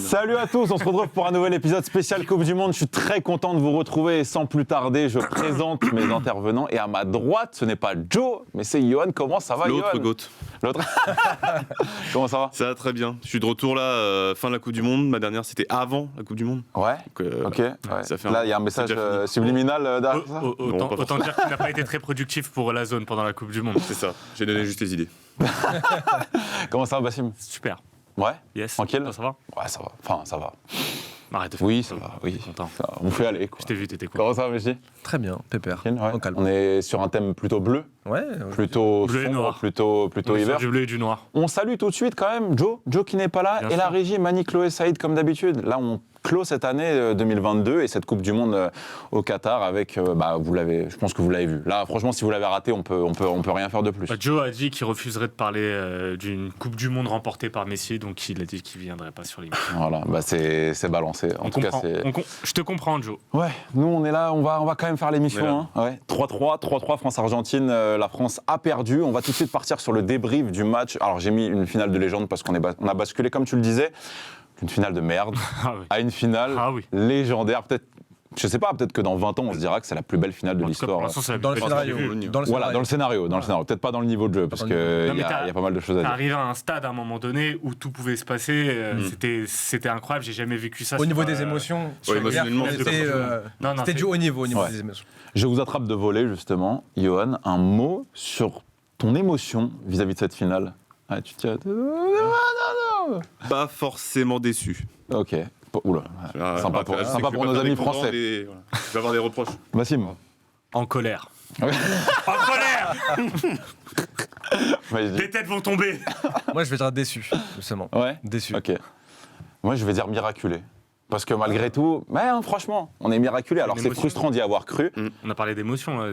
Salut à tous, on se retrouve pour un nouvel épisode spécial Coupe du Monde. Je suis très content de vous retrouver et sans plus tarder, je présente mes intervenants. Et à ma droite, ce n'est pas Joe, mais c'est Johan. Comment ça va, Johan ? L'autre GOAT. L'autre Comment ça va ? Ça va très bien. Je suis de retour là, fin de la Coupe du Monde. Ma dernière, c'était avant la Coupe du Monde. Ouais. Donc, Ok. Ouais. ça fait Là, il y a un message subliminal derrière ça ? Autant dire qu'il n'a pas été très productif pour la zone pendant la Coupe du Monde. C'est ça. J'ai donné juste les idées. Comment ça va, Bassim ? Super. Ouais. Yes. Tranquille ? Ça va ? Ouais, ça va. Enfin, ça va. Arrête de faire. Oui, ça va. Oui. Content. Ça va. On fait aller, quoi. Je t'ai vu, t'étais cool. Comment ça va, Messi ? Très bien, pépère. Ouais. Au calme. On est sur un thème plutôt bleu, Ouais. plutôt Bleu et sombre, noir. plutôt On est hiver. sur du bleu et du noir. On salue tout de suite quand même Joe qui n'est pas là, Bien et sûr. la régie Mani, Chloé, Saïd comme d'habitude. Là, on clôt cette année 2022 et cette Coupe du Monde au Qatar avec, je pense que vous l'avez vu. Là, franchement, si vous l'avez raté, on peut rien faire de plus. Bah, Joe a dit qu'il refuserait de parler d'une Coupe du Monde remportée par Messi, donc il a dit qu'il ne viendrait pas sur l'émission. Voilà, c'est balancé. En tout cas, c'est. Je te comprends, Joe. Ouais, nous on est là, on va quand même faire l'émission. Hein. Ouais. 3-3 France-Argentine. La France a perdu. On va tout de suite partir sur le débrief du match. Alors j'ai mis une finale de légende parce qu'on a basculé, comme tu le disais, d'une finale de merde Ah oui. à une finale légendaire. Peut-être, je sais pas, peut-être que dans 20 ans on se dira que c'est la plus belle finale de En tout cas, pour l'histoire. l'instant, c'est la Dans le plus belle scénario. que j'ai vue. Voilà, dans le scénario. Peut-être pas dans le niveau de jeu, parce dans qu'il le niveau. y Non, mais a pas mal de choses à T'es dire. arrivé à un stade à un moment donné où tout pouvait se passer. C'était incroyable. J'ai jamais vécu ça. Au sur, niveau des émotions, Ouais, émotionnellement, c'était Non, c'était du haut niveau au niveau Ouais. des émotions. Je vous attrape de voler, justement. Johan, un mot sur ton émotion vis-à-vis de cette finale. Ah, tu tiens. Pas forcément déçu. Ok. Oula. Sympa pour nos amis français. Je vais avoir des reproches. Bassim. En colère. Ouais. En colère. Vas-y. Les têtes vont tomber. Moi, je vais dire déçu, justement. Ouais. Déçu. Ok. Moi, je vais dire miraculé. Parce que malgré tout, franchement, on est miraculé. Alors c'est L'émotion. frustrant d'y avoir cru. On a parlé d'émotion. Là.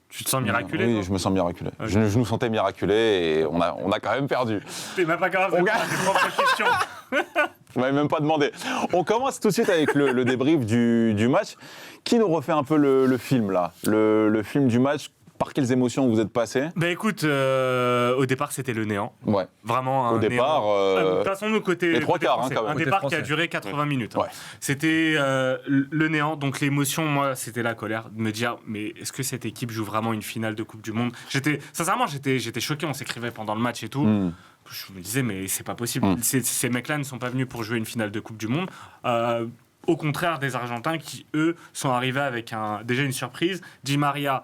Tu te sens miraculé? Oui, toi je me sens miraculé. Ok. Je nous sentais miraculé et on a quand même perdu. T'es même pas capable de On répondre à tes propres questions. Je m'avais même pas demandé. On commence tout de suite avec le débrief du match. Qui nous refait un peu le film là, le film du match. Par quelles émotions vous êtes passé? Bah écoute, au départ c'était le néant. Ouais. Vraiment un Au départ, néant. Passons-nous côté les trois côté quarts, français. quand même. Un Côté départ qui a français. duré 80 minutes. hein. Ouais. C'était le néant. Donc l'émotion, moi, c'était la colère. De me dire, mais est-ce que cette équipe joue vraiment une finale de Coupe du Monde? Sincèrement, j'étais choqué. On s'écrivait pendant le match et tout. Je me disais, mais c'est pas possible. Ces mecs-là ne sont pas venus pour jouer une finale de Coupe du Monde. Au contraire des Argentins qui, eux, sont arrivés avec déjà une surprise. Di Maria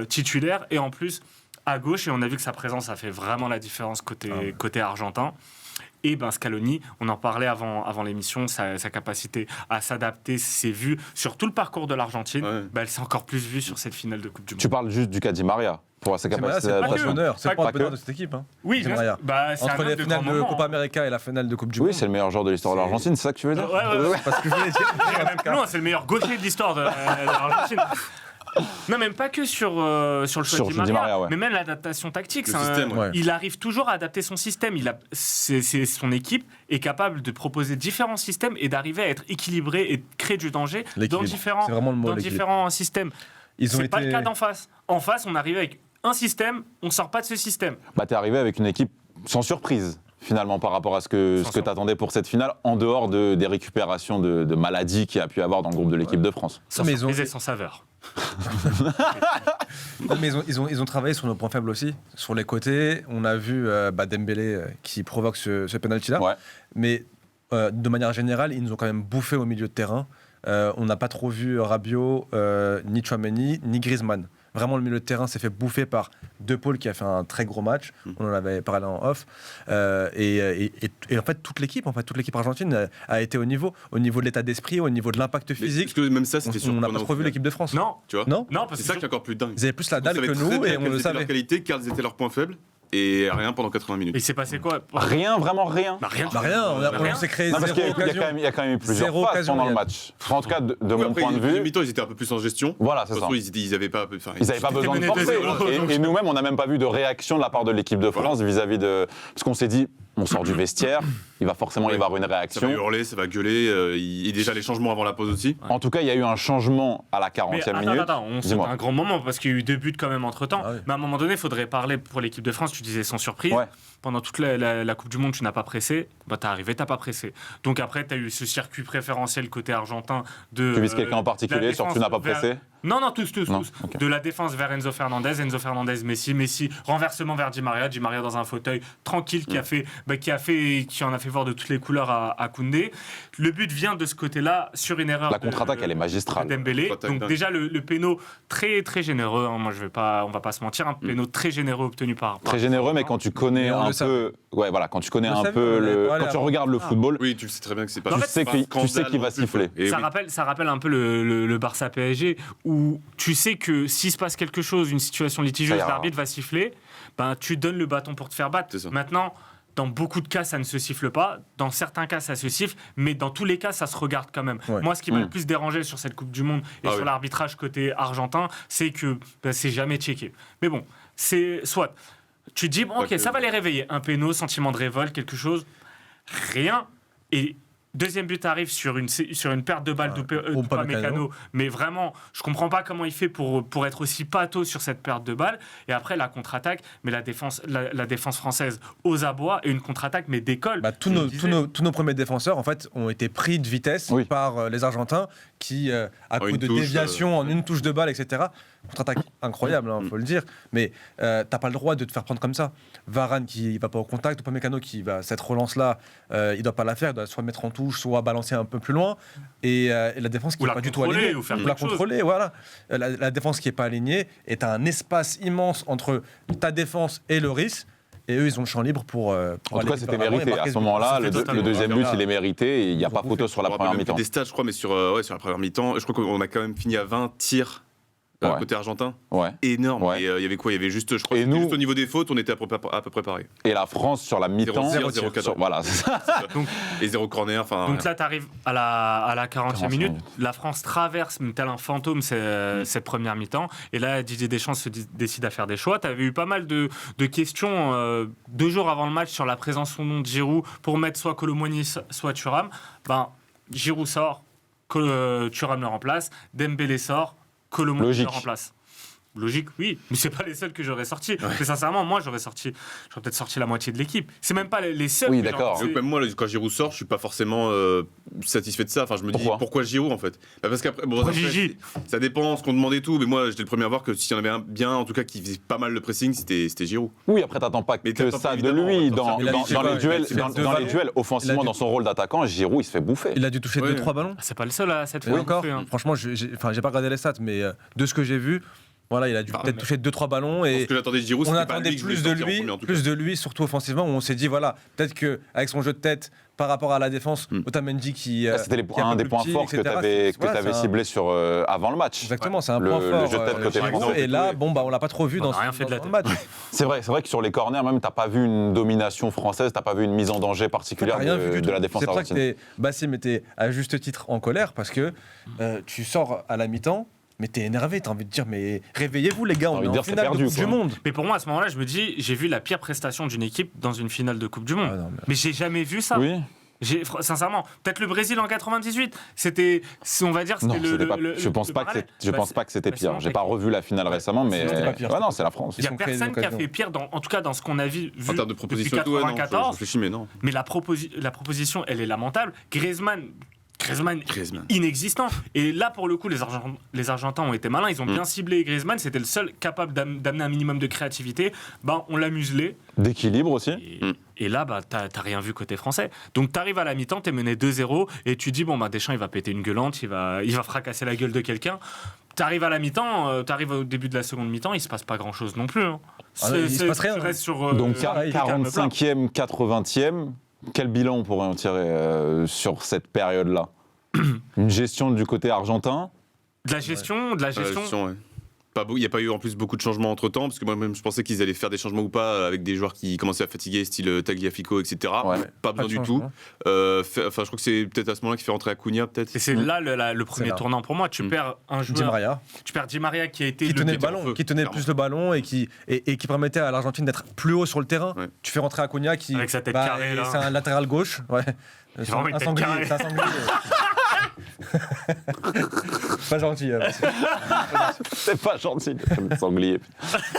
titulaire et en plus à gauche. Et on a vu que sa présence a fait vraiment la différence côté argentin. Et Scaloni, on en parlait avant l'émission, sa capacité à s'adapter, ses vues sur tout le parcours de l'Argentine, elle s'est encore plus vue sur cette finale de Coupe du Monde. Tu parles juste du cas Di Maria pour sa capacité C'est pas le d'adaptation. bonheur, c'est pas Pas le bonheur que. de cette équipe. Hein. Oui, Di bien Maria. sûr. C'est Entre un les homme de finales grand de moment, Copa hein. América et la finale de Coupe du Oui, Monde. c'est le meilleur joueur de l'histoire de l'Argentine, c'est ça que tu veux dire? Ouais. Parce que je voulais dire. J'irais même plus loin, c'est le meilleur gaucher de l'histoire de l'Argentine. Non, même pas que sur le choix Sur de Di Di Maria, Maria, ouais. mais même l'adaptation tactique. Le c'est système, ouais. Il arrive toujours à adapter son système. Son équipe est capable de proposer différents systèmes et d'arriver à être équilibré et de créer du danger dans L'équilibre. différents, C'est vraiment le mot, dans l'équilibre. différents systèmes. Ils ont C'est pas été- le cas d'en face. En face, on arrive avec un système, on sort pas de ce système. T'es arrivé avec une équipe sans surprise, finalement, par rapport à ce que Sans tu attendais pour cette finale, en dehors des récupérations de maladies qu'il y a pu avoir dans le groupe de l'équipe de France. Sans mais surprise et sans saveur. Non, mais ils ont travaillé sur nos points faibles aussi, sur les côtés. On a vu Dembélé qui provoque ce penalty-là. Ouais. Mais de manière générale, ils nous ont quand même bouffé au milieu de terrain. On n'a pas trop vu Rabiot, ni Tchouaméni, ni Griezmann. Vraiment, le milieu de terrain s'est fait bouffer par De Paul qui a fait un très gros match. On en avait parlé en off. Et en fait, toute l'équipe argentine a été au niveau de l'état d'esprit, au niveau de l'impact Mais physique. est-ce que même ça, c'était On surprenant n'a pas trop au vu final, l'équipe de France. Non, Tu vois Non. non, parce C'est que ça qui est encore plus dingue. Ils avaient plus la On dalle savait que très nous bien et on quelles le étaient leurs savait. qualités, quels étaient leurs points faibles, et rien pendant 80 minutes. il s'est passé quoi? Rien, vraiment rien. Rien. Rien, Rien. on s'est créé Non, parce zéro qu'il y a occasion. il y a quand même eu plusieurs Zéro phases occasion, pendant le Yann. match. En tout cas, de Oui, mon après, point de deuxième vue. mi-temps, ils étaient un peu plus en gestion. Voilà, c'est ça. Surtout, ils n'avaient pas. Ils n'avaient pas besoin de mené forcer. 2-0, donc Et nous-mêmes, on n'a même pas vu de réaction de la part de l'équipe de France vis-à-vis de. Parce qu'on s'est dit, on sort du vestiaire, il va forcément y avoir une Ça va réaction. hurler, ça va gueuler. Et déjà, les changements avant la pause aussi. En tout cas, il y a eu un changement à la 40e Mais minute. attends, c'est Dis-moi. un grand moment parce qu'il y a eu 2 buts quand même entre-temps. Ah oui. Mais à un moment donné, il faudrait parler pour l'équipe de France. Tu disais sans surprise. Ouais. Pendant toute la Coupe du Monde, tu n'as pas pressé. Bah, t'es arrivé, t'as pas pressé. Donc après, t'as eu ce circuit préférentiel côté argentin de. Tu vises quelqu'un en de la particulier sur défense tu n'as pas vers- pressé? Non, tous. Non, ok. De la défense vers Enzo Fernandez, Messi, renversement vers Di Maria dans un fauteuil tranquille qui en a fait voir de toutes les couleurs à Koundé. Le but vient de ce côté-là sur une erreur. La contre-attaque, elle est magistrale. Dembélé. Contre-attaque Donc dingue. déjà le péno très très généreux. Hein. Moi on va pas se mentir, un péno très généreux obtenu par. Très généreux, mais quand tu connais Mais on un le peu, ouais, voilà, quand tu connais On le un savait, peu, on avait parlé quand tu avant. regardes le football, Oui, tu le sais très bien que c'est pas. tu fait, sais pas un tu sais scandale qu'il va non plus, siffler. quoi. Et oui. Ça rappelle un peu le Barça PSG où tu sais que s'il se passe quelque chose, une situation Ça litigieuse, ira. l'arbitre va siffler, ben tu donnes le bâton pour te faire battre. C'est ça. Maintenant, dans beaucoup de cas, ça ne se siffle pas. Dans certains cas, ça se siffle. Mais dans tous les cas, ça se regarde quand même. Ouais. Moi, ce qui m'a le plus dérangé sur cette Coupe du Monde et Ah sur oui. l'arbitrage côté argentin, c'est que c'est jamais checké. Mais bon, c'est soit. Tu te dis, bon, ok, Ok. ça va les réveiller. Un péno, sentiment de révolte, quelque chose. Rien. Et deuxième but arrive sur une perte de balle d'Upamecano. Mais vraiment, je comprends pas comment il fait pour être aussi pâteau sur cette perte de balle. Et après, la contre-attaque, mais la défense française aux abois et une contre-attaque, mais décolle. Bah, tous nos premiers défenseurs en fait ont été pris de vitesse Oui. par les Argentins qui, à coup une de touche, déviation, en une touche de balle, etc. Contre-attaque incroyable, faut le dire. Mais t'as pas le droit de te faire prendre comme ça. Varane qui va pas au contact, Upamecano qui va cette relance-là, il doit pas la faire, il doit soit mettre en touche, soit balancer un peu plus loin. Et la défense qui Ou est la pas du tout contrôler, alignée, ou faire la quelque chose. contrôler, voilà. La défense qui est pas alignée, et t'as un espace immense entre ta défense et le risque. Et eux, ils ont le champ libre pour En tout aller cas, vite c'était vers l'avant et mérité. marquer À ce ce but. moment-là, Ça fait le totalement deuxième but, bien. il est mérité et il n'y a pas photo sur la Je me première rappelle même plus mi-temps. des stats, je crois, mais sur la première mi-temps, je crois qu'on a quand même fini à 20 tirs Ouais. côté argentin. Ouais. Énorme. Ouais. Et il y avait quoi? Il y avait juste, je crois, Et que c'était nous- juste au niveau des fautes, on était à peu près pareil. Et la France sur la mi-temps, 0-0, 0-4. sur- voilà, c'est ça. Et 0 corner, enfin. Donc là, tu arrives à la 40e 40e minute. minute. La France traverse, tel un fantôme, cette première mi-temps. Et là, Didier Deschamps décide à faire des choix. Tu avais eu pas mal de questions 2 jours avant le match sur la présence ou non de Giroud pour mettre soit Colomboigny, soit Thuram. Giroud sort, Thuram le remplace. Dembélé sort, Colomboigny le Logique. remplace. Logique, oui, mais c'est pas les seuls que j'aurais sortis. Mais sincèrement, moi, j'aurais peut-être sorti la moitié de l'équipe. C'est même pas les seuls. Oui, que d'accord. j'aurais- Donc, même moi, quand Giroud sort, je suis pas forcément satisfait de ça. Enfin, je me dis pourquoi Giroud en fait? Parce qu'après, Pourquoi après, Gigi ça dépend ce qu'on demandait et tout. Mais moi, j'étais le premier à voir que s'il y en avait un bien, en tout cas, qui faisait pas mal le pressing, c'était Giroud. Oui, après, t'attends pas Mais que t'attends ça pas, de évidemment, lui. on va sortir. Il a dit, Dans c'est quoi, les duels, il a fait deux dans les ballons. duels, offensivement, Il a dans son rôle d'attaquant, Giroud, il se fait bouffer. Il a dû toucher Ouais. 2-3 ballons. C'est pas le seul à cette Et fois. encore, hein. franchement, j'ai pas regardé les stats, mais de ce que j'ai vu, voilà, il a dû peut-être toucher 2-3 ballons Ce et que j'attendais de Giroud, on c'était pas attendait lui que je voulais plus de sortir en lui, premier, en tout cas. surtout offensivement, où on s'est dit voilà, peut-être que avec son jeu de tête par rapport à la défense, Otamendi qui C'était qui est un peu des plus points petit, forts que tu etc. avais Voilà, c'est un- ciblé avant le match. Exactement, c'est un Le- point le fort. jeu de tête côté Giroud, français. et là, on l'a pas trop vu On dans a rien fait de la le tête. match. C'est vrai que sur les corners, même, t'as pas vu une domination française, t'as pas vu une mise en danger T'as particulière rien vu du de tout. la défense C'est pour ça que argentine. Bassim était à juste titre en colère parce que tu sors à la mi-temps, mais t'es énervé, t'as envie de dire mais réveillez-vous les gars, on envie est de en dire, c'est finale de perdu, Coupe quoi. du Monde. Mais pour moi, à ce moment-là, je me dis, j'ai vu la pire prestation d'une équipe dans une finale de Coupe du Monde. Ah non, mais j'ai jamais vu ça. Oui, Sincèrement, peut-être le Brésil en 98, on va dire, non, c'était c'était pas. le Je pense pas que parallèle. je pense pas que c'était bah, pire. sinon, J'ai pas revu la finale récemment, mais sinon, c'était pas pire. ouais, non, c'est la France. Il n'y a Ils ont créé personne qui a l'occasion. fait pire, en tout cas dans ce qu'on a vu En termes de depuis proposition et tout, ouais, non, je 94. réfléchis, mais non. Mais la proposition, elle est lamentable. Griezmann Griezmann. inexistant. Et là, pour le coup, les Argentins ont été malins. Ils ont bien ciblé Griezmann. C'était le seul capable d'amener un minimum de créativité. On l'a muselé. D'équilibre aussi. Et là, t'as rien vu côté français. Donc, t'arrives à la mi-temps, t'es mené 2-0 et tu dis, Deschamps, il va péter une gueulante, il va fracasser la gueule de quelqu'un. T'arrives à la mi-temps, t'arrives au début de la seconde mi-temps, il se passe pas grand-chose non plus. Hein. Ah non, il se passe rien. Tu restes sur, Donc calme plat. 45e, 80e, quel bilan on pourrait en tirer sur cette période-là? Une gestion du côté argentin. De la gestion. Ouais. il n'y a pas eu en plus beaucoup de changements entre temps, parce que moi-même je pensais qu'ils allaient faire des changements ou pas avec des joueurs qui commençaient à fatiguer, style Tagliafico, etc. Ouais. Pas besoin du tout. Je crois que c'est peut-être à ce moment-là qu'il fait rentrer Acuna, peut-être. Et c'est là le premier tournant pour moi. Tu perds un Di joueur. Maria, Tu perds Di Maria qui a été qui tenait le était en ballon, feu, qui tenait le plus le ballon et qui permettait à l'Argentine d'être plus haut sur le terrain. Ouais. Tu fais rentrer Acuna qui Avec sa tête carrée, là. c'est un latéral gauche, ouais. vraiment une Un tête sanglier, carrée. c'est un sanglier. Pas gentil. C'est pas gentil, le sanglier.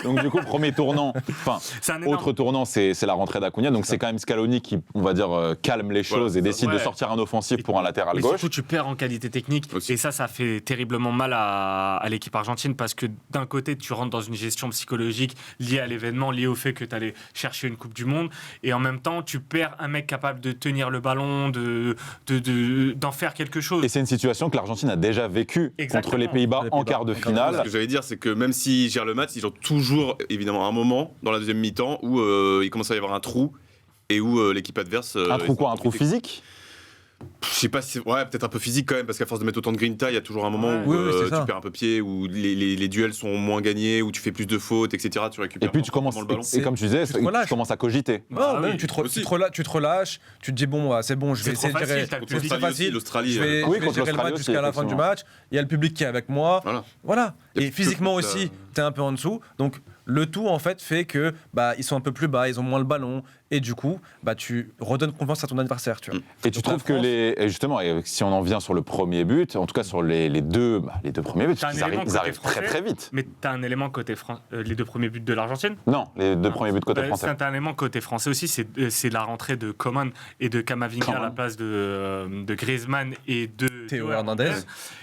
Donc du coup, premier tournant, enfin, C'est un énorme- autre tournant, c'est la rentrée d'Acuna. Donc c'est quand même Scaloni qui, on va dire, calme les choses et décide de ouais. sortir un offensif pour un latéral Mais gauche. surtout, tu perds en qualité technique. Aussi. Et ça fait terriblement mal à l'équipe argentine parce que d'un côté, tu rentres dans une gestion psychologique liée à l'événement, liée au fait que tu allais chercher une Coupe du Monde. Et en même temps, tu perds un mec capable de tenir le ballon, d'en faire quelque chose. Et c'est une situation que l'Argentine a déjà vécue contre les Pays-Bas en quart de Ce finale. que j'allais dire, c'est que même s'ils gèrent le match, ils ont toujours, évidemment, un moment dans la deuxième mi-temps où il commence à y avoir un trou et où l'équipe adverse. Un trou quoi? Un trou physique? Je sais pas si. Ouais, peut-être un peu physique quand même, parce qu'à force de mettre autant de grinta, il y a toujours un moment Ouais. où Oui, c'est ça. tu perds un peu pied, où les duels sont moins gagnés, où tu fais plus de fautes, etc. Tu récupères Et puis tu commences, le ballon. et comme tu disais, tu te relâches. tu commences à cogiter. Bah Non, même oui, tu te aussi. relâches, tu te dis bon, c'est bon, je vais C'est essayer trop de gérer. facile, t'as le C'est public. trop facile. L'Australie. Je vais, Oui, je vais contre gérer le l'Australie match aussi, jusqu'à la fin du effectivement. match. Il y a le public qui est avec moi. Voilà. Il y a Et plus physiquement que toute aussi, t'es un peu en dessous. Donc le tout en fait fait que ils sont un peu plus bas, ils ont moins le ballon et du coup tu redonnes confiance à ton adversaire, tu vois. Et tu Donc, la trouves que France- et justement, et si on en vient sur le premier but, en tout cas sur les deux premiers buts, T'as un ils arrivent, élément ils côté arrivent très français. très vite. Mais tu as un élément côté les deux premiers buts de l'Argentine. Non, les deux premiers buts côté français. C'est un élément côté français aussi, c'est la rentrée de Coman et de Camavinga à la Coman. place de Griezmann et de Théo Hernandez.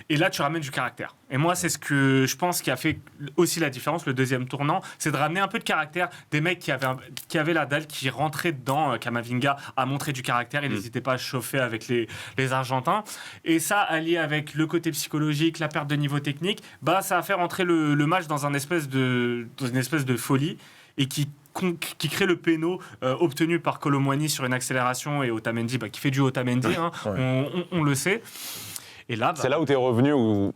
Et là, tu ramènes du caractère. Et moi, c'est ce que je pense qui a fait aussi la différence, le deuxième tournant, c'est de ramener un peu de caractère, des mecs qui avaient la dalle, qui rentraient dedans. Camavinga a montré du caractère, il n'hésitait pas à chauffer avec les Argentins. Et ça, allié avec le côté psychologique, la perte de niveau technique, ça a fait rentrer le match dans une espèce de folie et qui crée le péno obtenu par Kolo Muani sur une accélération et Otamendi, qui fait du Otamendi, hein, on le sait. Et là, C'est là où tu es revenu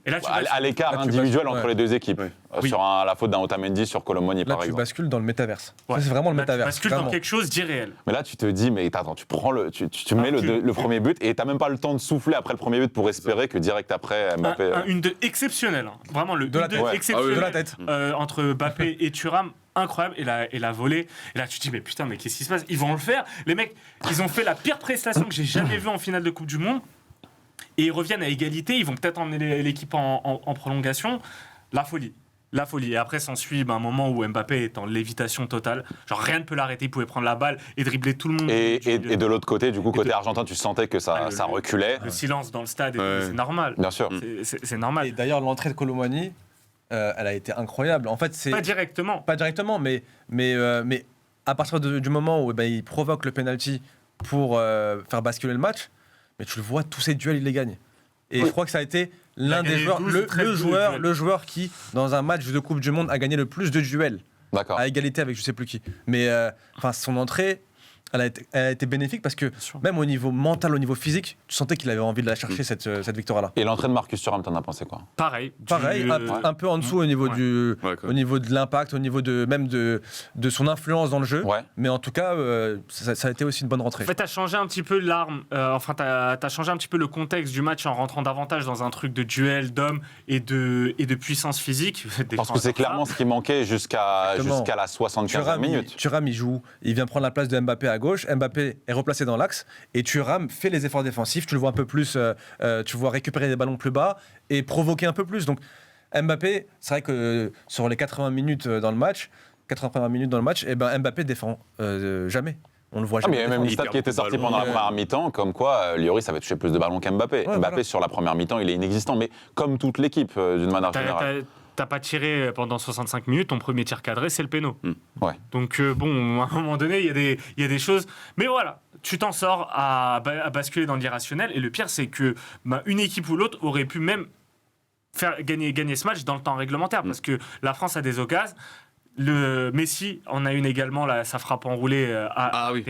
Et là, tu à bascules. l'écart Là, tu individuel bascules, entre ouais. les deux équipes. Ouais. Oui. Sur la faute d'un Otamendi sur Colomoni, Là par tu exemple. bascules dans le métaverse. Ouais. Ça, c'est vraiment le Là, tu métaverse. bascules dans vraiment. quelque chose d'irréel. Mais là, tu te dis, mais attends, tu prends tu mets le premier but et t'as même pas le temps de souffler après le premier but pour espérer que direct après Mbappé. Une de exceptionnelle, hein. Vraiment le De la une de tête. Ouais. exceptionnel De la tête. entre Mbappé et Thuram, incroyable, et la volée. Et là, tu te dis, mais putain, mais qu'est-ce qui se passe? Ils vont le faire. Les mecs, ils ont fait la pire prestation que j'ai jamais vue en finale de Coupe du Monde. Et ils reviennent à égalité. Ils vont peut-être emmener l'équipe en prolongation. La folie. La folie. Et après, s'ensuit un moment où Mbappé est en lévitation totale. Genre, rien ne peut l'arrêter. Il pouvait prendre la balle et dribbler tout le monde. Et de l'autre côté, du coup, côté de- argentin, tu sentais que ça reculait. Le silence dans le stade, et tout, Ouais. c'est normal. Bien sûr. C'est normal. Et d'ailleurs, l'entrée de Kolo Muani, elle a été incroyable. En fait, c'est Pas directement. pas directement, mais à partir du moment où il provoque le penalty pour faire basculer le match, mais tu le vois, tous ces duels, il les gagne. Et je crois que ça a été l'un a des gagné joueurs, 12, 13 duels. le joueur qui, dans un match de Coupe du Monde, a gagné le plus de duels, D'accord. à égalité avec je sais plus qui. Mais son entrée, elle a été bénéfique parce que sûr. même au niveau mental, au niveau physique, tu sentais qu'il avait envie de la chercher, cette victoire-là. Et l'entrée de Marcus Thuram, t'en as pensé quoi? Pareil. Pareil, un peu en dessous au niveau Ouais, quoi. au niveau de l'impact, au niveau de son influence dans le jeu. Ouais. Mais en tout cas, ça a été aussi une bonne rentrée. En fait, tu as changé un petit peu l'arme, tu as changé un petit peu le contexte du match en rentrant davantage dans un truc de duel, d'hommes et de puissance physique. Parce que c'est clairement ce qui manquait jusqu'à Exactement. la 75e minute. Thuram, il joue, il vient prendre la place de Mbappé à gauche. Mbappé est replacé dans l'axe et Thuram fait les efforts défensifs. Tu le vois un peu plus, tu vois récupérer des ballons plus bas et provoquer un peu plus. Donc Mbappé, c'est vrai que sur les 80 minutes dans le match, Mbappé défend jamais. On le voit Ah, mais jamais. il y a même une Il stat perd qui était beaucoup de sortie ballons. pendant la première mi-temps, comme quoi Lloris avait touché plus de ballons qu'Mbappé. Ouais, Mbappé, voilà. sur la première mi-temps, il est inexistant, mais comme toute l'équipe, d'une manière générale. T'as pas tiré pendant 65 minutes, ton premier tir cadré, c'est le péno. Ouais. Donc, bon, à un moment donné, il y a des choses. Mais voilà, tu t'en sors à basculer dans l'irrationnel. Et le pire, c'est que une équipe ou l'autre aurait pu même faire gagner ce match dans le temps réglementaire. Parce que la France a des occasions. Le Messi en a une également, là, sa frappe enroulée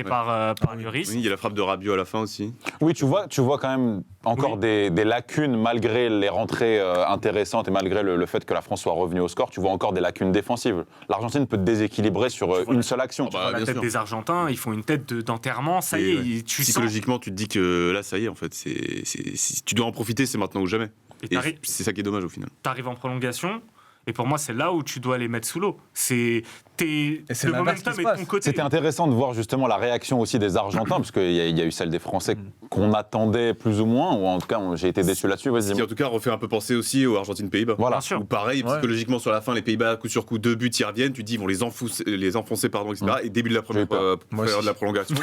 par Lloris. Oui, il y a la frappe de Rabiot à la fin aussi. Oui, tu vois quand même encore des lacunes malgré les rentrées intéressantes et malgré le fait que la France soit revenue au score. Tu vois encore des lacunes défensives. L'Argentine peut te déséquilibrer sur une seule action. La bien tête sûr. des Argentins, ils font une tête d'enterrement, ça y est, tu sens. Psychologiquement, tu te dis que là, ça y est, en fait, si tu dois en profiter, c'est maintenant ou jamais. Et c'est ça qui est dommage au final. T'arrives en prolongation. Et pour moi, c'est là où tu dois les mettre sous l'eau. Le momentum est de ton côté. C'était intéressant de voir justement la réaction aussi des Argentins, parce qu'il y a eu celle des Français qu'on attendait plus ou moins, ou en tout cas, j'ai été déçu là-dessus. Ce qui en tout cas refait un peu penser aussi aux Argentines-Pays-Bas. Voilà. Bien sûr. Où pareil, psychologiquement sur la fin, les Pays-Bas, coup sur coup, 2 buts, ils reviennent, tu te dis, ils vont les enfoncer, etc. Et début de la première période de la prolongation,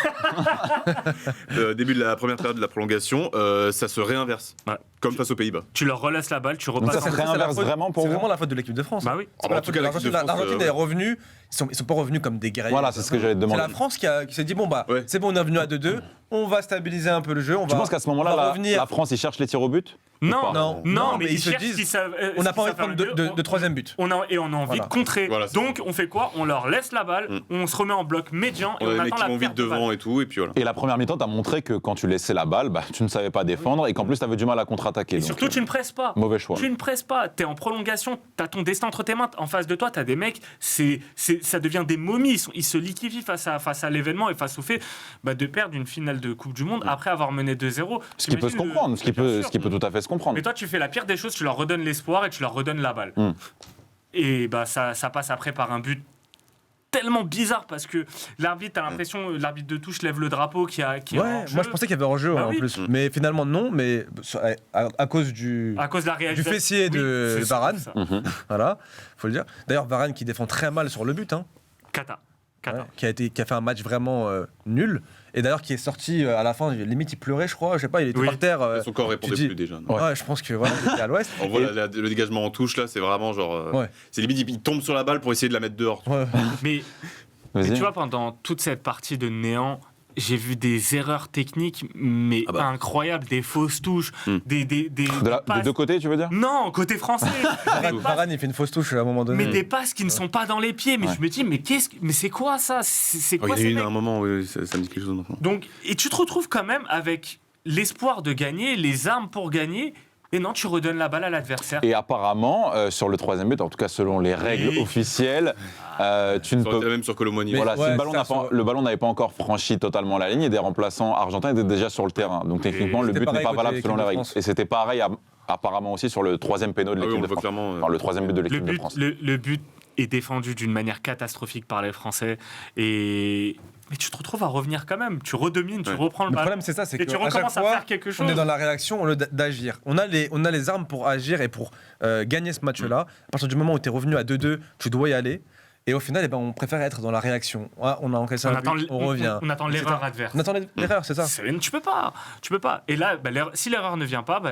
période de la prolongation, ça se réinverse. Ouais. Comme face aux Pays-Bas. Tu leur relasses la balle, tu Donc repasses ça se réinverse vraiment pour C'est vous vraiment la faute de l'équipe de France. Bah oui. C'est pas la faute de l'Argentine. L'Argentine est revenue, ils sont pas revenus comme des guerriers. Voilà, c'est ce que j'allais te C'est demander. la France qui s'est dit bon c'est bon, on est revenu à 2-2, on va stabiliser un peu le jeu, Tu penses qu'à ce moment-là, la France, ils cherchent les tirs au but? Non, Non, mais ils se cherchent disent, qui savent, on n'a pas envie de savent prendre faire le mieux. de troisième but. On a envie de contrer. Voilà, Donc, on fait quoi? On leur laisse la balle, on se remet en bloc médian et On a on des mecs attend qui la vont vite perte de balle. devant et tout, et puis voilà. Et la première mi-temps, t'as montré que quand tu laissais la balle, tu ne savais pas défendre et qu'en plus, t'avais du mal à contre-attaquer. Et Donc, surtout, tu ne presses pas. mauvais choix. Tu ne presses pas. T'es en prolongation, t'as ton destin entre tes mains. En face de toi, t'as des mecs, ça devient des momies. Ils se liquéfient face à l'événement et face au fait de perdre une finale de Coupe du Monde après avoir mené 2-0. Ce qui peut se comprendre, ce qui peut tout à fait se comprendre. Mais toi, tu fais la pire des choses, tu leur redonnes l'espoir et tu leur redonnes la balle. Et ça passe après par un but tellement bizarre parce que l'arbitre, t'as l'impression, l'arbitre de touche lève le drapeau qui est en jeu. Moi je pensais qu'il y avait hors-jeu Bah en oui. plus, mais finalement non, mais à cause de la réalisation du fessier de Varane, voilà, faut le dire. D'ailleurs Varane qui défend très mal sur le but, Kata. qui a fait un match vraiment nul. Et d'ailleurs, qui est sorti à la fin, limite il pleurait, je crois, je sais pas, il était par terre. Son corps répondait plus déjà. Non. Ouais, je pense que voilà, il était à l'ouest. On voit le dégagement en touche là, c'est vraiment genre. C'est limite, il tombe sur la balle pour essayer de la mettre dehors. Mais tu vois, pendant toute cette partie de néant, j'ai vu des erreurs techniques, mais incroyables, des fausses touches, des de deux côtés, tu veux dire? Non, côté français. Varane, il fait une fausse touche à un moment donné. Mais des passes qui ne sont pas dans les pieds. Mais je me dis, mais c'est quoi ça? C'est quoi Il y a ces eu mecs un moment, ça me dit quelque chose maintenant. Donc, et tu te retrouves quand même avec l'espoir de gagner, les armes pour gagner. Et non, tu redonnes la balle à l'adversaire. Et apparemment, sur le troisième but, en tout cas selon les règles officielles, tu ne peux... Même sur Colomoni. Voilà, si le ballon n'avait pas encore franchi totalement la ligne et des remplaçants argentins étaient déjà sur le terrain. Donc techniquement, le but n'est pas valable selon les règles. Et c'était pareil apparemment aussi sur le troisième péno de l'équipe de France. Enfin, le troisième but de l'équipe de France. Le but est défendu d'une manière catastrophique par les Français. Mais tu te retrouves à revenir quand même. Tu redomines, tu reprends le ballon. Le problème, c'est ça, c'est et tu recommences à faire quelque chose. On est dans la réaction au lieu d'agir. On a les armes pour agir et pour gagner ce match-là. À partir du moment où tu es revenu à 2-2, tu dois y aller. Et au final, on préfère être dans la réaction. On a encaissé un but, on revient. On attend l'erreur adverse. On attend l'erreur, c'est ça. Tu peux pas. Et là, si l'erreur ne vient pas,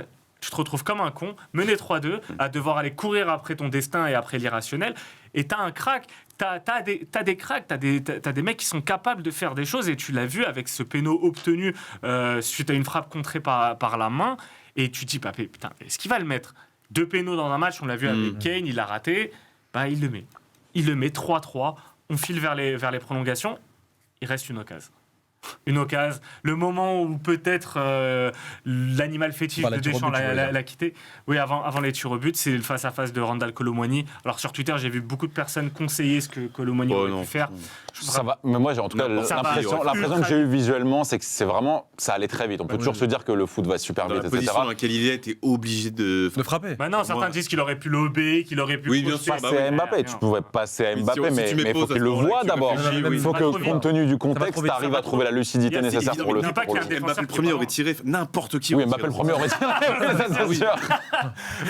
tu te retrouves comme un con, mené 3-2, à devoir aller courir après ton destin et après l'irrationnel. Et t'as un crack. T'as des cracks, t'as des mecs qui sont capables de faire des choses, et tu l'as vu avec ce péno obtenu suite à une frappe contrée par la main, et tu te dis, putain, est-ce qu'il va le mettre? 2 pénos dans un match, on l'a vu avec Kane, il l'a raté, il le met. Il le met 3-3, on file vers les prolongations, il reste une occasion. Le moment où peut-être l'animal fétiche de Deschamps l'a quitté. Oui, avant les tirs au but, c'est le face-à-face de Randal Colomoni. Alors sur Twitter, j'ai vu beaucoup de personnes conseiller ce que Colomoni aurait pu faire. Ça va, mais moi, en tout cas, l'impression que j'ai eue visuellement, c'est que ça allait très vite. On peut toujours se dire que le foot va super vite, etc. La position dans laquelle il est, t'es obligé de frapper. Non, certains disent qu'il aurait pu lober, qu'il aurait pu passer à Mbappé. Tu pouvais passer à Mbappé, mais il faut qu'il le voie d'abord. Il faut que, compte tenu du contexte, tu arrives à trouver la lucidité nécessaire pour le. Mbappé le premier aurait tiré, n'importe qui. Oui, Mbappé le premier aurait tiré, c'est sûr.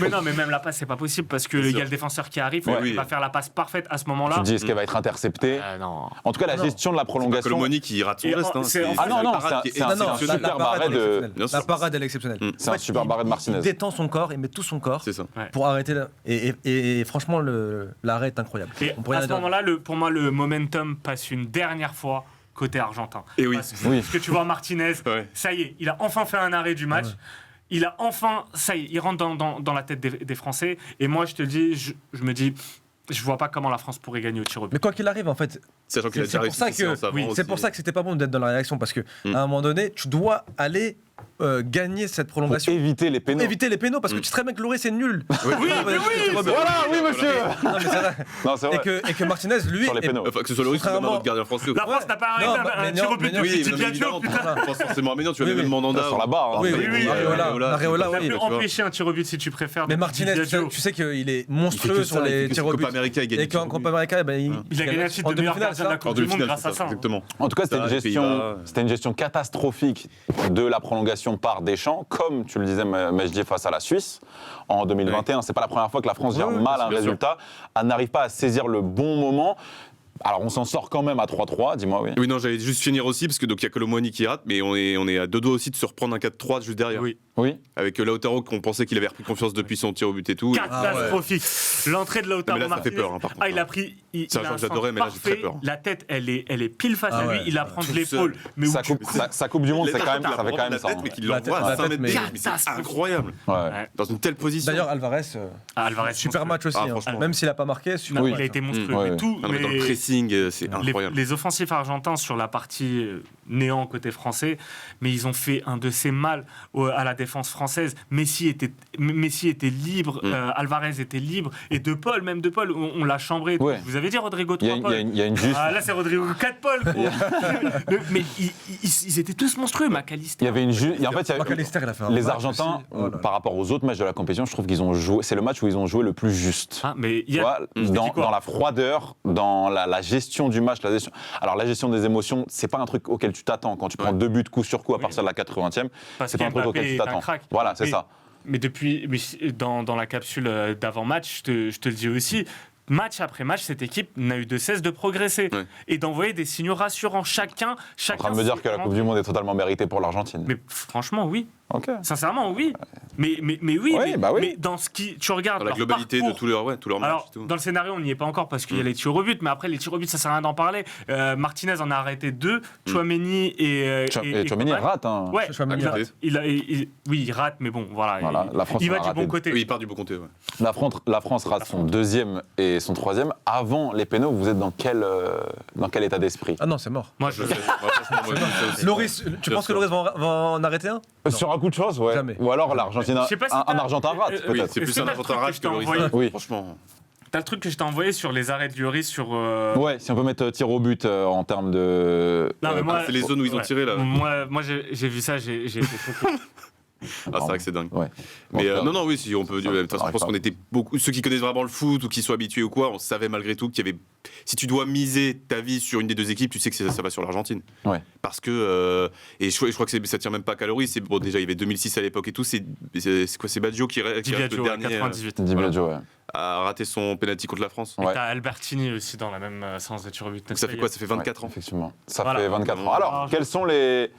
Mais non, mais même la passe, c'est pas possible parce qu'il y a le défenseur qui arrive, il va faire la passe parfaite à ce moment-là. Tu te dis, est-ce qu'elle va être interceptée? Non. En tout cas, la gestion de la prolongation. Colomoni qui rate son geste. Ah non, c'est un super barret de. La parade, elle est exceptionnelle. C'est un super barret de Martinez. Il détend son corps, il met tout son corps pour arrêter. Et franchement, l'arrêt est incroyable. Et à ce moment-là, pour moi, le momentum passe une dernière fois côté argentin. Et oui. Parce que tu vois Martinez, ça y est, il a enfin fait un arrêt du match. Il a enfin, ça y est, il rentre dans la tête des Français. Et moi, je te dis, je me dis, je vois pas comment la France pourrait gagner au tir au but. Mais quoi qu'il arrive, en fait, Sachant qu'il a c'est déjà pour ça réussi que- séances avant oui, aussi. c'est pour ça que c'était pas bon d'être dans la réaction, parce que à un moment donné, tu dois aller gagner cette Pour prolongation. éviter les pénaux. Éviter les pénaux, parce que tu sais très bien que Lloris c'est nul. Oui, Voilà, oui, monsieur. Non, mais c'est vrai. Non, c'est vrai. Et que Martinez, lui, Sur les est- pénaux. Enfin, que ce soit Loris ou même un Contrairement- autre gardien français. La France n'a pas arrêté Non, un mais tir au non, but mais non, de Oui, Di non, Biagio, évidemment, putain. pas forcément Aménian, tu vois, Oui, même oui. Mandanda. Sur la barre. hein. Oui, oui, oui, Areola, T'as oui, pu tu vois. empêcher un tir au but si tu préfères. Mais de Martinez, Di Biagio. tu sais qu'il est Il fait monstrueux que sur ça, les il fait tirs que au Copa but. América, il gagne. Et qu'en Copa América, Il a gagné le titre en de meilleur demi-finale, gardien de la ça. En Coupe du Monde demi-finale, grâce c'est à ça, ça. exactement. En tout cas, c'était Ça, une gestion catastrophique de la prolongation par Deschamps, comme tu le disais, Majdi, face à la Suisse en 2021. C'est pas la première fois que la France gère Oui, mal un bien sûr. résultat. Elle n'arrive pas à saisir le bon moment. Alors, on s'en sort quand même à 3-3, dis-moi, oui. Oui, non, j'allais juste finir aussi, parce que donc il y a Colomboigny qui rate, mais on est à deux doigts aussi de se reprendre un 4-3 juste derrière. Oui. Oui. Avec Lautaro, qu'on pensait qu'il avait repris confiance depuis son tir au but et tout. Catastrophique. L'entrée de Lautaro Mais là, ça fait Martinez. peur, hein, par contre. Ah, il a pris. C'est un a joueur que centre j'adorais, mais là, j'ai très parfait. peur. La tête, elle est pile face Ah à lui. ouais. Il la prend de Tout l'épaule. Mais où Sa tu coupe, sa Coupe du Monde, c'est quand même, ça fait quand même la ça. tête, hein. mais qu'il La l'envoie tête, à 5 mais- mètres, mais c'est incroyable. Ouais. Ouais. Dans une telle position. D'ailleurs, Alvarez, Alvarez, super match aussi. Ah, hein. franchement. Même s'il a pas marqué, super Non, match, il a été hein. monstrueux. Ouais. Mais tout, Non, mais dans le mais pressing, c'est incroyable. les offensifs argentins sur la partie néant côté français, mais ils ont fait un de ces mal à la défense française. Messi était libre, Alvarez était libre, et De Paul, on l'a chambré. Ouais. Vous avez dit Rodrigo Il y a 3 une- Paul. il y a une juste. Ah, là, c'est Rodrigo 4 Paul. gros. Mais ils étaient tous monstrueux, McAllister. Il y avait une juste. En fait, il y a- McAllister, il a fait un les match Argentins, aussi. Oh là là. par rapport aux autres matchs de la compétition, je trouve qu'ils ont joué. C'est le match où ils ont joué le plus juste. Ah, mais il Tu y vois, a. je t'ai dit quoi dans la froideur, dans la gestion du match, alors la gestion des émotions, c'est pas un truc auquel tu t'attends quand tu prends 2 buts coup sur coup à partir de la 80e. Parce C'est pas un truc qu'Mbappé auquel tu est un t'attends. crack. Voilà, c'est Mais- ça. Mais dans la capsule d'avant-match, je te le dis aussi, match après match, cette équipe n'a eu de cesse de progresser Ouais. et d'envoyer des signaux rassurants. Chacun. En train de me dire que la Coupe du Monde est totalement méritée pour l'Argentine. Mais franchement, oui. Ok. Sincèrement, oui. Mais oui, Ouais, bah oui. mais dans ce qui. Tu regardes. Dans la leur globalité parcours, de tous leurs matchs. alors, et tout. dans le scénario, on n'y est pas encore parce qu'il y a les tirs au but, mais après, les tirs au but, ça sert à rien d'en parler. Martinez en a arrêté 2, Tchouaméni et Tchouaméni Coman. rate. Hein. Ouais, Tchouaméni il a- rate. oui, il rate, mais bon, voilà. Voilà, la France il va en a du raté bon côté. Oui, il part du bon côté. Ouais. La France rate son deuxième et son troisième. Avant les pénaux, vous êtes dans quel état d'esprit? Ah non, c'est mort. Moi, je. Loris, tu penses que Loris va en arrêter un? Sur un coup de chance, ouais. Jamais. Ou alors l'Argentine, Je sais pas si un t'as- Argentin rate, Oui, peut-être. c'est Est-ce plus que un t'as le truc Argentin que rage je que t'ai Loris. envoyé Oui. Franchement. T'as le truc que je t'ai envoyé sur les arrêts de Lloris sur. Ouais, si on peut mettre tir au but en termes de. Non, mais moi- C'est les zones où ils ont Ouais. tiré là. Moi j'ai vu ça, j'ai été choqué. Ah, c'est vrai que c'est dingue. Ouais. Mais Bon, non, oui, si on peut dire. De toute façon, je pense qu'on était beaucoup. Ceux qui connaissent vraiment le foot ou qui sont habitués ou quoi, on savait malgré tout qu'il y avait. Si tu dois miser ta vie sur une des deux équipes, tu sais que ça va sur l'Argentine. Ouais. Parce que. Et je crois que ça tire même pas calories. C'est bon, déjà, il y avait 2006 à l'époque et tout. C'est quoi? C'est Baggio qui reste Di le Biagio, dernier 98. Di Biagio, ouais. à rater son penalty contre la France. Ouais. Et t'as Albertini aussi dans la même séance de tir au but. Donc ça fait quoi? Ça fait 24 Ouais, ans. Effectivement. Ça Voilà. fait 24 ans. Alors, Alors, quelles sont les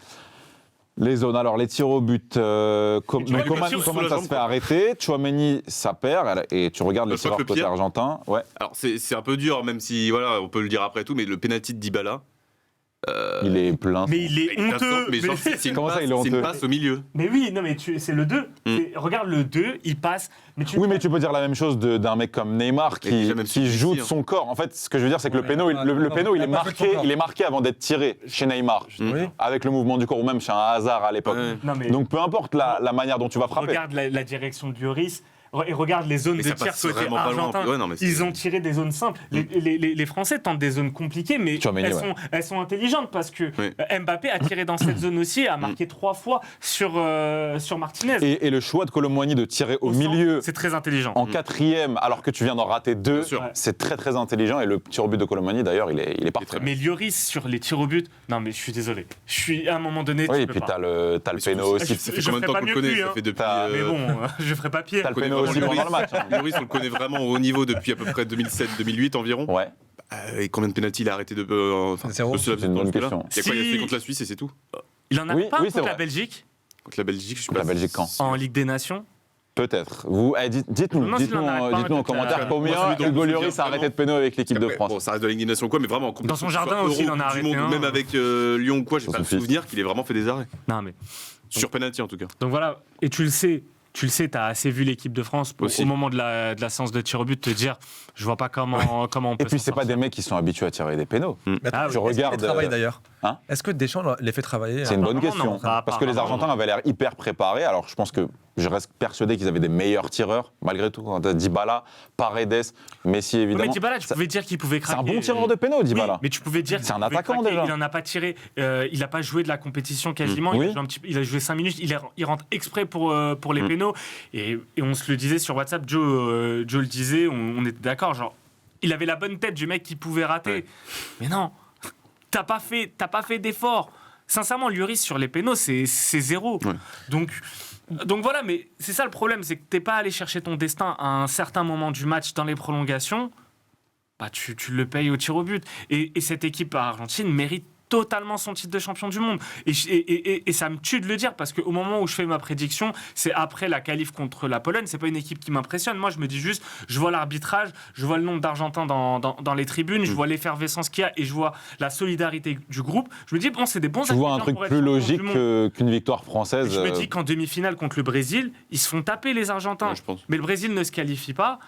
zones? Alors, les tirs au but, tu vois, le Coman, tir sous Coman, la ça jambe, se fait quoi. arrêter. Tchouaméni, ça perd. Et tu regardes les Je crois tireurs que le côté pire- argentin. Ouais. Alors c'est un peu dur, même si voilà, on peut le dire après tout, mais le penalty de Dybala. Il est plein. Mais il est honteux. Mais genre, c'est une Comment ça, passe- il est c'est une honteux passe au milieu. Mais oui, non, mais c'est le 2. Regarde le 2, il passe. Mais tu Oui, mais tu peux dire la même chose d'un mec comme Neymar Et déjà, même qui si joue de hein. son corps. En fait, ce que je veux dire, c'est que le Ouais, péno, il a pas fait de son corps. il est marqué avant d'être tiré chez Neymar, Oui. avec le mouvement du corps, ou même chez un Hazard à l'époque. Ouais. Non, mais Donc peu importe la manière dont tu vas frapper. regarde la direction de Lloris. Et regarde les zones Mais de ça tir passe côté vraiment pas loin. argentin. Ouais, non, mais c'est- Ils ont tiré des zones simples. Les Français tentent des zones compliquées, mais Tchouaméni, elles sont intelligentes parce que Oui. Mbappé a tiré dans cette zone aussi, a marqué 3 fois sur Martinez. Et le choix de Colomboigny de tirer au Au centre, milieu c'est très intelligent. en quatrième, alors que tu viens d'en rater deux, Bien sûr. c'est très très intelligent. Et le tir au but de Colomboigny, d'ailleurs, il est parfait. Mais Lloris sur les tirs au but, non mais je suis désolé. Je suis à un moment donné. Oui, tu et peux puis pas. t'as le Mais péno surtout, aussi. Ça fait Je combien de ferai temps pas qu'on le mieux que connaît? lui, Ça hein. fait depuis. Mais bon, je ferai pas pire. T'as le péno aussi pendant le match. hein. Lloris, on le connaît vraiment au haut niveau depuis à peu près 2007-2008 environ. Ouais. Et combien de pénaltys il a arrêté de. Zéro. de se la- C'est une bonne dans ce question. cas-là. Il y a quoi? Il a Si- fait contre la Suisse et c'est tout. Il en a Oui, pas oui, c'est contre la vrai. Belgique Contre la Belgique, je suis La pas. Belgique quand en Ligue des Nations. Peut-être. Vous, dites-nous, Non, s'il en a pas, dites-nous en peut-être, commentaire moi, combien celui dont je Hugo me Lloris souviens a arrêté vraiment- de péno avec l'équipe de Après, France. Bon, ça reste de la Ligue des Nations quoi, mais vraiment. Dans son que ce jardin soit aussi, il Euro, en a Coupe du arrêté Monde, un. Même avec Lyon ou quoi, j'ai Sur pas son le fils. souvenir qu'il ait vraiment fait des arrêts. Non mais Sur penalty en tout cas. donc voilà. Et tu le sais. tu le sais, tu as assez vu l'équipe de France Aussi. au moment de la séance de tir au but te dire je vois pas comment on peut Et puis, s'en c'est pas sortir. des mecs qui sont habitués à tirer des pénaux. Mais attends, Ah oui. Je est-ce qu'ils regarde, travaillent d'ailleurs hein Est-ce que Deschamps les fait travailler C'est une bonne Apparemment, question. non. Parce que les Apparemment, Argentins non. avaient l'air hyper préparés. Alors, je pense que je reste persuadé qu'ils avaient des meilleurs tireurs, malgré tout. Quand t'as Dybala, Paredes, Messi, Oui, évidemment. mais Dybala, tu pouvais dire qu'il pouvait C'est craquer. un bon tireur de pénaux, Oui, Dybala. mais tu pouvais dire C'est un qu'il pouvait attaquant, craquer. déjà. Il en a pas tiré. Il n'a pas joué de la compétition quasiment. Oui. Il a joué 5 minutes. Il rentre exprès pour les pénaux. Et on se le disait sur WhatsApp. Joe le disait. On était d'accord. Genre, il avait la bonne tête du mec qui pouvait rater. Ouais. Mais non, t'as pas fait d'effort. Sincèrement, Lloris sur les pénaux, c'est zéro. Ouais. Donc voilà, mais c'est ça le problème, c'est que t'es pas allé chercher ton destin à un certain moment du match dans les prolongations, bah tu le payes au tir au but. Et cette équipe argentine mérite totalement son titre de champion du monde. Et ça me tue de le dire, parce qu'au moment où je fais ma prédiction, c'est après la qualif contre la Pologne, c'est pas une équipe qui m'impressionne. Moi, je me dis juste, je vois l'arbitrage, je vois le nombre d'Argentins dans les tribunes, je vois l'effervescence qu'il y a, et je vois la solidarité du groupe. Je me dis, bon, c'est des bons Tu vois un ingrédients truc pour être plus champion logique du monde. qu'une victoire française. Je me dis qu'en demi-finale contre le Brésil, ils se font taper les Argentins. Ouais, je pense. Mais le Brésil ne se qualifie pas.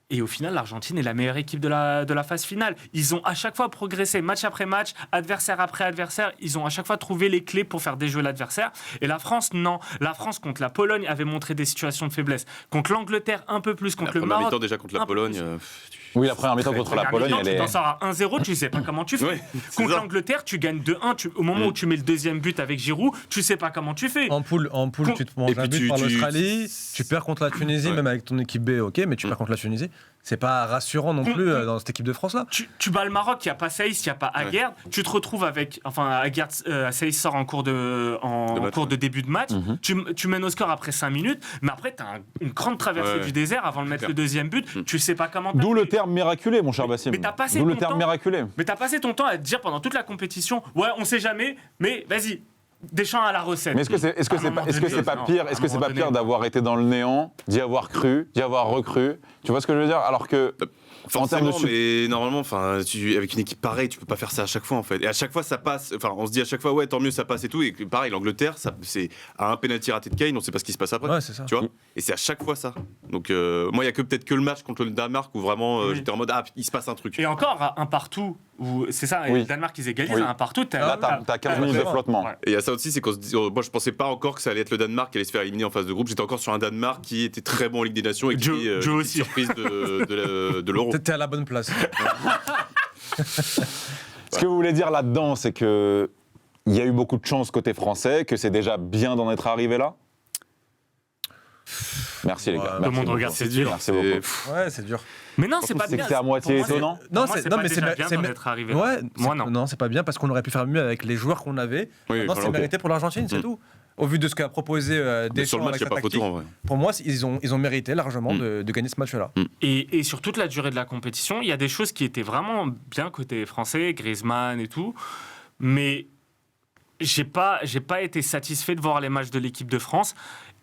Et au final, l'Argentine est la meilleure équipe de la phase finale. Ils ont à chaque fois progressé, match après match, adversaire après adversaire. Ils ont à chaque fois trouvé les clés pour faire déjouer l'adversaire. Et la France, non. La France, contre la Pologne, avait montré des situations de faiblesse. Contre l'Angleterre, un peu plus. Contre La le première Maroc. mi-temps déjà contre la un peu Pologne. plus. Oui, la première mi-temps contre la Pologne, elle Tu est. t'en sors à 1-0, tu sais pas comment tu fais. Ouais, c'est Contre ça. l'Angleterre, tu gagnes 2-1. Au moment où tu mets le deuxième but avec Giroud, tu sais pas comment tu fais. En poule, tu te manges Et un puis but par tu- l'Australie, tu perds contre la Tunisie, Ouais. même avec ton équipe B, ok, mais tu perds contre la Tunisie. C'est pas rassurant non plus dans cette équipe de France-là. Tu bats le Maroc, il n'y a pas Saïs, il n'y a pas Aguerd. Tu te retrouves avec. Enfin, Aguerd, Saïs sort en cours de début de match. Tu mènes au score après 5 minutes, mais après, tu as une grande traversée Ouais. du désert avant de mettre le deuxième but. Tu sais pas comment. D'où t'as le fait. terme miraculé, mon cher Bassim. mais t'as passé D'où le ton terme temps- miraculé. Mais t'as passé ton temps à te dire pendant toute la compétition, ouais, on sait jamais, mais vas-y, Deschamps à la recette. Mais est-ce que c'est À un moment pas donné, pire non, Est-ce à que un c'est moment pas pire donné. d'avoir été dans le néant, d'y avoir cru, d'y avoir recru? Tu vois ce que je veux dire? Alors que en termes Forcément, de mais normalement, avec une équipe pareille, tu peux pas faire ça à chaque fois en fait. Et à chaque fois, ça passe. Enfin, on se dit à chaque fois, ouais, tant mieux, ça passe et tout. Et pareil, l'Angleterre, c'est à un penalty raté de Kane, on sait pas ce qui se passe après. Ouais, c'est ça. Tu vois. Et c'est à chaque fois ça. Donc moi, il y a peut-être que le match contre le Danemark où vraiment Oui. j'étais en mode il se passe un truc. Et encore, un partout, où c'est ça, Oui. le Danemark, ils égalisent Oui. à un partout. là, t'as 15 minutes de flottement. Ouais. Et il y a ça aussi, c'est qu'on se dit, moi je pensais pas encore que ça allait être le Danemark qui allait se faire éliminer en phase de groupe. J'étais encore sur un Danemark qui était très bon en Ligue des Nations et qui Joe- était Joe une aussi. surprise de l'Euro. T'es à la bonne place. Ce que vous voulez dire là-dedans, c'est que il y a eu beaucoup de chance côté français, que c'est déjà bien d'en être arrivé là. Merci les gars. Ouais. Merci Tout le monde beaucoup. regarde, c'est dur. Merci beaucoup. Ouais, c'est dur. Mais non, c'est pas C'est bien. que c'est à moitié Pour moi, étonnant. Pour moi, c'est pas mais déjà c'est bien d'en être arrivé. là. Ouais, Moi, non. Non, c'est pas bien parce qu'on aurait pu faire mieux avec les joueurs qu'on avait. Oui, Non, voilà, c'est ok. mérité pour l'Argentine, c'est tout. Au vu de ce qu'a proposé Mais Deschamps sur le match, avec il n'y sa a pas photo tactique, en vrai. pour moi, ils ont mérité largement de gagner ce match-là. Et sur toute la durée de la compétition, il y a des choses qui étaient vraiment bien côté français, Griezmann et tout. Mais j'ai pas été satisfait de voir les matchs de l'équipe de France.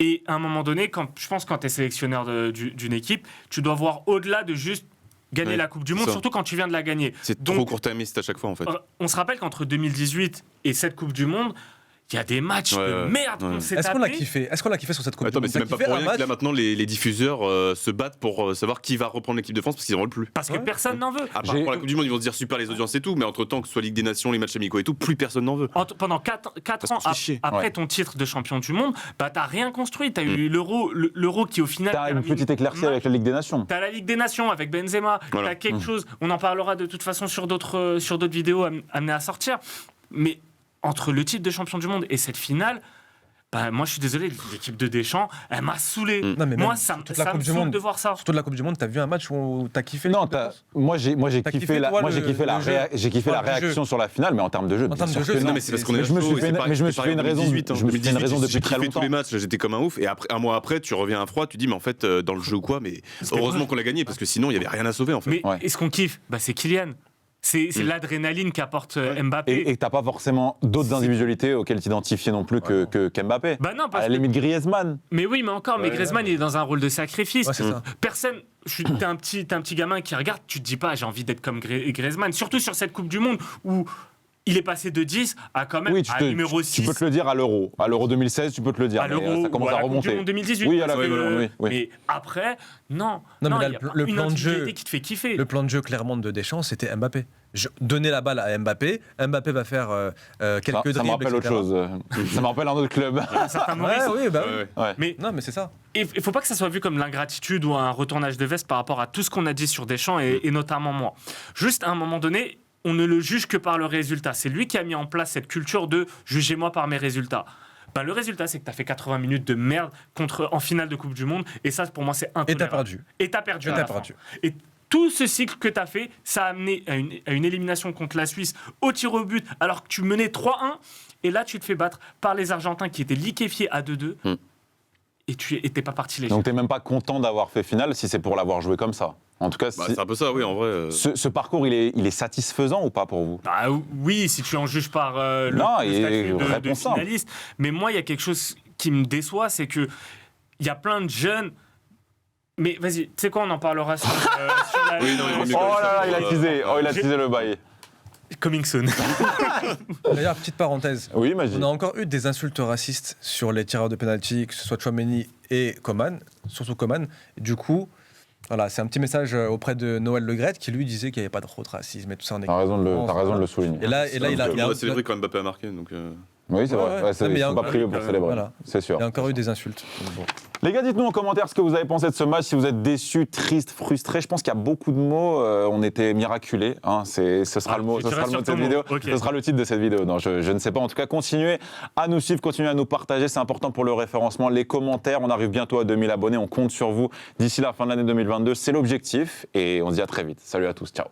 Et à un moment donné, je pense que quand tu es sélectionneur d'une équipe, tu dois voir au-delà de juste gagner Ouais, la Coupe du c'est Monde, ça. surtout quand tu viens de la gagner. C'est Donc, trop court-termiste à chaque fois en fait. On se rappelle qu'entre 2018 et cette Coupe du Monde, il y a des matchs Ouais, de ouais. merde Ouais. qu'on s'est Est-ce qu'on l'a tapé. kiffé Est-ce qu'on l'a kiffé sur cette Coupe Attends, du mais Monde c'est même T'as pas pour kiffé rien un que là match maintenant les diffuseurs se battent pour savoir qui va reprendre l'équipe de France parce qu'ils en veulent plus. Parce que Ouais. personne n'en veut. À part pour la Coupe du Monde, ils vont se dire super les audiences et tout, mais entre temps que ce soit Ligue des Nations, les matchs amicaux et tout, plus personne n'en veut. Pendant 4 Parce ans qu'on se fait chier. après Ouais. ton titre de champion du monde, bah t'as rien construit. T'as eu l'Euro qui au final. T'as une termine petite éclaircie mal. avec la Ligue des Nations. T'as la Ligue des Nations avec Benzema. Voilà. T'as quelque chose. On en parlera de toute façon sur d'autres vidéos amenées à sortir. Mais entre le titre de champion du monde et cette finale. Bah, moi, je suis désolé, l'équipe de Deschamps, elle m'a saoulé. Non, mais Moi, même ça toute la me Coupe du saoule Monde. de voir ça. Surtout de la Coupe du Monde, t'as vu un match où t'as kiffé Non, l'équipe de France moi j'ai T'as kiffé kiffé, la, toi, moi j'ai le- kiffé la le jeu j'ai kiffé la du jeu. réaction sur la finale, mais en termes de jeu. En termes bien de sûr jeu, que Non, non. mais c'est parce qu'on est Mais je me suis chaud, et fait c'est une- pareil- mais je me c'est suis pareil fait une en raison. 2018, hein. Je me suis fait une raison 2018, depuis j'ai très kiffé tous longtemps. les matchs, j'étais comme un ouf. Et après, un mois après, tu reviens à froid, tu dis, mais en fait, dans le jeu ou quoi, mais heureusement qu'on l'a gagné parce que sinon, il y avait rien à sauver en fait. Mais Ouais. est-ce qu'on kiffe bah, c'est Kylian. C'est l'adrénaline qu'apporte Mbappé. Et t'as pas forcément d'autres individualité auxquelles t'identifier non plus que Mbappé. Bah non, À parce la que limite Griezmann. Mais oui, mais encore, mais Ouais, Griezmann, il est dans un rôle de sacrifice. Ouais, c'est ça. Personne. T'es un petit gamin qui regarde, tu te dis pas, j'ai envie d'être comme Griezmann. Surtout sur cette Coupe du Monde où il est passé de 10 à quand même Oui, à numéro 6. tu peux te le dire à l'Euro. À l'Euro 2016, tu peux te le dire. À mais, l'Euro ça commence ou à à la Coupe du remonter. Monde 2018. Oui, à la parce Coupe du que- Monde, oui. Mais après, non. Non, mais là, il y a le pas une plan de jeu- individualité qui te fait kiffer. Le plan de jeu clairement de Deschamps, c'était Mbappé. Donner la balle à Mbappé, Mbappé va faire quelques Ça me dribbles, rappelle autre etc. chose. Ça me rappelle un autre club. Un certain Maurice. Ouais, oui, bah oui. Ouais, ouais. Ouais. Mais Non, mais c'est ça. il ne faut pas que ça soit vu comme l'ingratitude ou un retournage de veste par rapport à tout ce qu'on a dit sur Deschamps et notamment moi. Juste à un moment donné, on ne le juge que par le résultat. C'est lui qui a mis en place cette culture de jugez-moi par mes résultats. Ben, le résultat, c'est que tu as fait 80 minutes de merde en finale de Coupe du Monde. Et ça, pour moi, c'est Et intolérable. t'as perdu. Et tu as perdu. Et à t'as la fin. perdu. Et tout ce cycle que tu as fait, ça a amené à une élimination contre la Suisse au tir au but, alors que tu menais 3-1. Et là, tu te fais battre par les Argentins qui étaient liquéfiés à 2-2. Et tu n'es pas parti léger. Donc t'es même pas content d'avoir fait finale si c'est pour l'avoir joué comme ça. En tout cas, Bah, c'est un peu ça, oui, en vrai. ce parcours, il est satisfaisant ou pas pour vous? Bah, oui, si tu en juges par Non, le et statut de réponse simple. finaliste. Mais moi, il y a quelque chose qui me déçoit, c'est que il y a plein de jeunes. Mais vas-y, tu sais quoi, on en parlera sur la. Oui, non, il vaut mieux Oh là là, il a teasé. Oh, il a J'ai- teasé le bail. Coming soon. D'ailleurs, petite parenthèse. Oui, Magie. On a encore eu des insultes racistes sur les tireurs de penalty, que ce soit Tchouaméni et Coman, surtout Coman. Du coup, voilà, c'est un petit message auprès de Noël Le Graët qui lui disait qu'il n'y avait pas trop de racisme et tout ça en équipe. T'as raison de le souligner. Et là, il a, On va célébrer quand Mbappé a marqué. Donc, Oui, c'est Ouais, vrai. ouais. Ouais, c'est- Non, mais il y ils a sont pas encore- privés pour célébrer. voilà. C'est sûr. il y a encore eu des insultes. Donc bon. Les gars, dites-nous en commentaire ce que vous avez pensé de ce match, si vous êtes déçus, tristes, frustrés. Je pense qu'il y a beaucoup de mots. On était miraculés. Hein. Ce sera Ah, le mot, tu ce sera restes le mot de sur cette ton vidéo. mot. Ok. Ce sera le titre de cette vidéo. Non, je ne sais pas. En tout cas, continuez à nous suivre, continuez à nous partager. C'est important pour le référencement. Les commentaires, on arrive bientôt à 2000 abonnés. On compte sur vous d'ici la fin de l'année 2022. C'est l'objectif. Et on se dit à très vite. Salut à tous. Ciao.